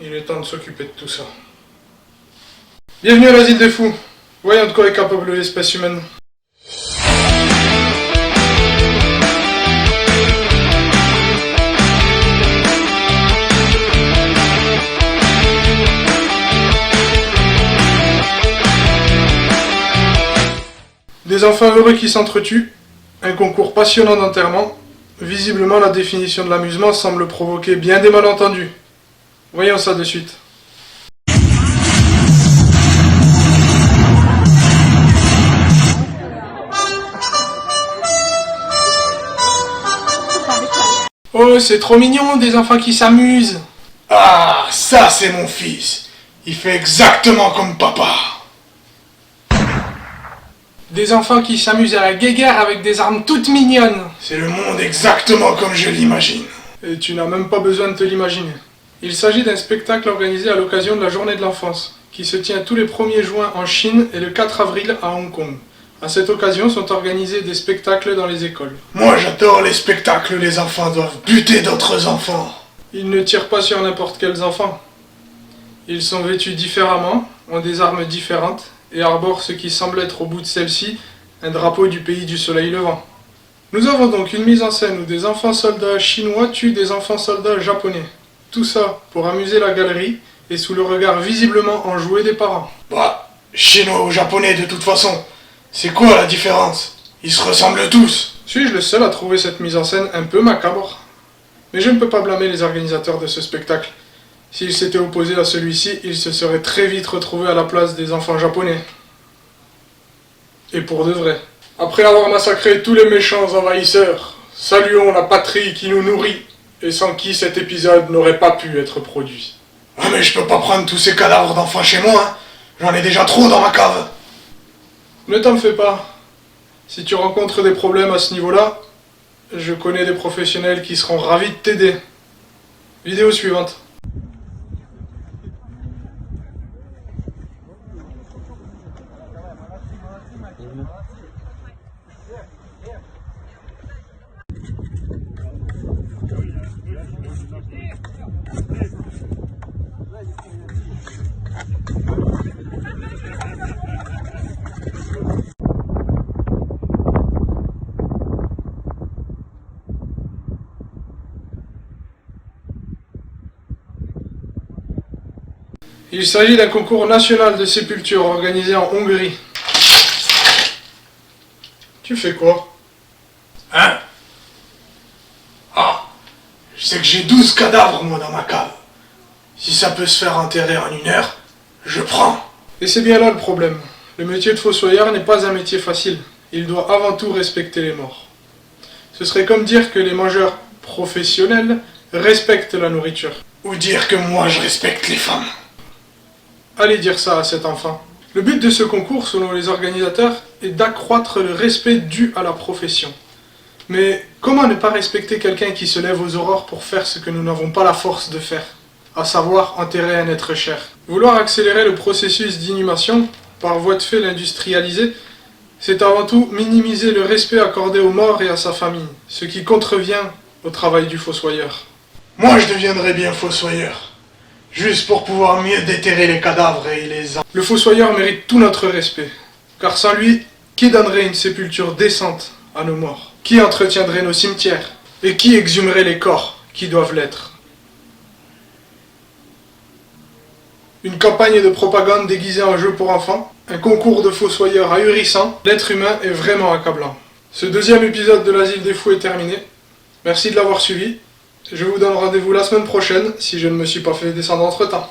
Il est temps de s'occuper de tout ça. Bienvenue à l'asile des fous. Voyons de quoi est capable l'espèce humaine. Des enfants heureux qui s'entretuent, un concours passionnant d'enterrement. Visiblement, la définition de l'amusement semble provoquer bien des malentendus. Voyons ça de suite. Oh, c'est trop mignon, des enfants qui s'amusent. Ah, ça c'est mon fils. Il fait exactement comme papa. Des enfants qui s'amusent à la guéguerre avec des armes toutes mignonnes. C'est le monde exactement comme je l'imagine. Et tu n'as même pas besoin de te l'imaginer. Il s'agit d'un spectacle organisé à l'occasion de la Journée de l'Enfance, qui se tient tous les 1er juin en Chine et le 4 avril à Hong Kong. À cette occasion sont organisés des spectacles dans les écoles. Moi j'adore les spectacles où les enfants doivent buter d'autres enfants. Ils ne tirent pas sur n'importe quels enfants. Ils sont vêtus différemment, ont des armes différentes, et arborent ce qui semble être au bout de celle-ci, un drapeau du pays du soleil levant. Nous avons donc une mise en scène où des enfants soldats chinois tuent des enfants soldats japonais. Tout ça pour amuser la galerie et sous le regard visiblement enjoué des parents. Bah, chinois ou japonais de toute façon, c'est quoi la différence? Ils se ressemblent tous. Suis-je le seul à trouver cette mise en scène un peu macabre? Mais je ne peux pas blâmer les organisateurs de ce spectacle. S'ils s'étaient opposés à celui-ci, ils se seraient très vite retrouvés à la place des enfants japonais. Et pour de vrai. Après avoir massacré tous les méchants envahisseurs, saluons la patrie qui nous nourrit, et sans qui cet épisode n'aurait pas pu être produit. Ah mais je peux pas prendre tous ces cadavres d'enfants chez moi, hein. J'en ai déjà trop dans ma cave. Ne t'en fais pas. Si tu rencontres des problèmes à ce niveau-là, je connais des professionnels qui seront ravis de t'aider. Vidéo suivante. Il s'agit d'un concours national de sépulture organisé en Hongrie. Tu fais quoi? Hein? Ah, je sais que j'ai 12 cadavres moi dans ma cave. Si ça peut se faire enterrer en 1 heure, je prends. Et c'est bien là le problème. Le métier de fossoyeur n'est pas un métier facile. Il doit avant tout respecter les morts. Ce serait comme dire que les mangeurs professionnels respectent la nourriture. Ou dire que moi je respecte les femmes. Allez dire ça à cet enfant. Le but de ce concours, selon les organisateurs, est d'accroître le respect dû à la profession. Mais comment ne pas respecter quelqu'un qui se lève aux aurores pour faire ce que nous n'avons pas la force de faire, à savoir enterrer un être cher? Vouloir accélérer le processus d'inhumation, par voie de fait l'industrialiser, c'est avant tout minimiser le respect accordé aux morts et à sa famille, ce qui contrevient au travail du fossoyeur. Moi je deviendrais bien fossoyeur. Juste pour pouvoir mieux déterrer les cadavres et les... Le fossoyeur mérite tout notre respect, car sans lui, qui donnerait une sépulture décente à nos morts? Qui entretiendrait nos cimetières? Et qui exhumerait les corps qui doivent l'être? Une campagne de propagande déguisée en jeu pour enfants, un concours de fossoyeurs ahurissant, l'être humain est vraiment accablant. Ce 2e épisode de l'Asile des Fous est terminé. Merci de l'avoir suivi. Je vous donne rendez-vous la semaine prochaine si je ne me suis pas fait descendre entre temps.